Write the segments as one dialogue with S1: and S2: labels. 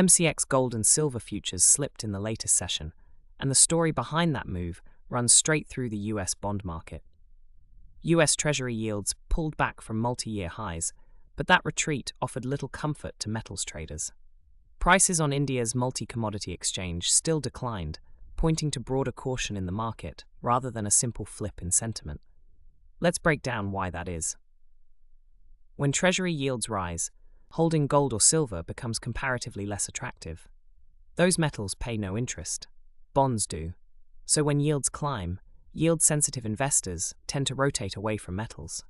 S1: MCX gold and silver futures slipped in the latest session, and the story behind that move runs straight through the US bond market. US Treasury yields pulled back from multi-year highs, but that retreat offered little comfort to metals traders. Prices on India's multi-commodity exchange still declined, pointing to broader caution in the market rather than a simple flip in sentiment. Let's break down why that is. When Treasury yields rise, holding gold or silver becomes comparatively less attractive. Those metals pay no interest. Bonds do. So when yields climb, yield-sensitive investors tend to rotate away from metals.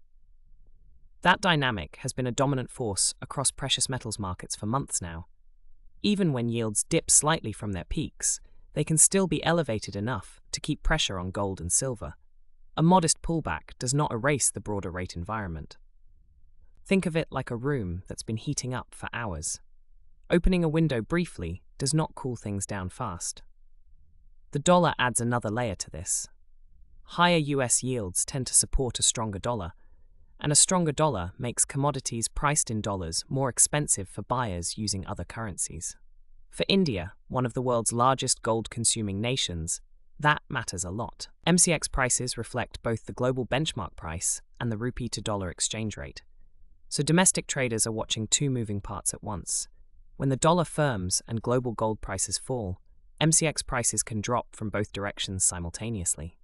S1: That dynamic has been a dominant force across precious metals markets for months now. Even when yields dip slightly from their peaks, they can still be elevated enough to keep pressure on gold and silver. A modest pullback does not erase the broader rate environment. Think of it like a room that's been heating up for hours. Opening a window briefly does not cool things down fast. The dollar adds another layer to this. Higher US yields tend to support a stronger dollar, and a stronger dollar makes commodities priced in dollars more expensive for buyers using other currencies. For India, one of the world's largest gold-consuming nations, that matters a lot. MCX prices reflect both the global benchmark price and the rupee to dollar exchange rate. So domestic traders are watching two moving parts at once. When the dollar firms and global gold prices fall, MCX prices can drop from both directions simultaneously.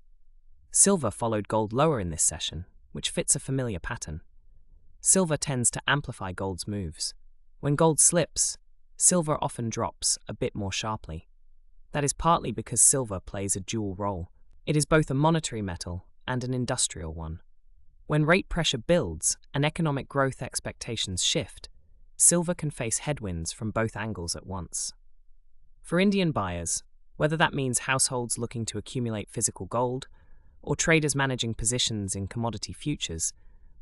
S1: Silver followed gold lower in this session, which fits a familiar pattern. Silver tends to amplify gold's moves. When gold slips, silver often drops a bit more sharply. That is partly because silver plays a dual role. It is both a monetary metal and an industrial one. When rate pressure builds and economic growth expectations shift, silver can face headwinds from both angles at once. For Indian buyers, whether that means households looking to accumulate physical gold or traders managing positions in commodity futures,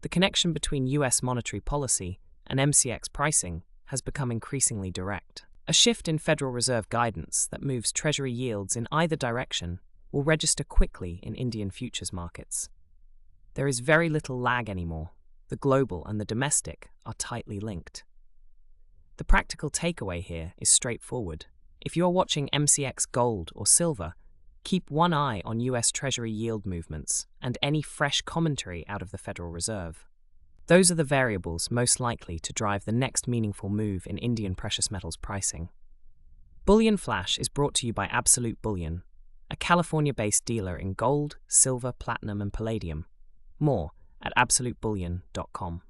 S1: the connection between US monetary policy and MCX pricing has become increasingly direct. A shift in Federal Reserve guidance that moves Treasury yields in either direction will register quickly in Indian futures markets. There is very little lag anymore. The global and the domestic are tightly linked. The practical takeaway here is straightforward. If you are watching MCX gold or silver, keep one eye on US Treasury yield movements and any fresh commentary out of the Federal Reserve. Those are the variables most likely to drive the next meaningful move in Indian precious metals pricing. Bullion Flash is brought to you by Absolute Bullion, a California-based dealer in gold, silver, platinum, and palladium. More at absolutebullion.com.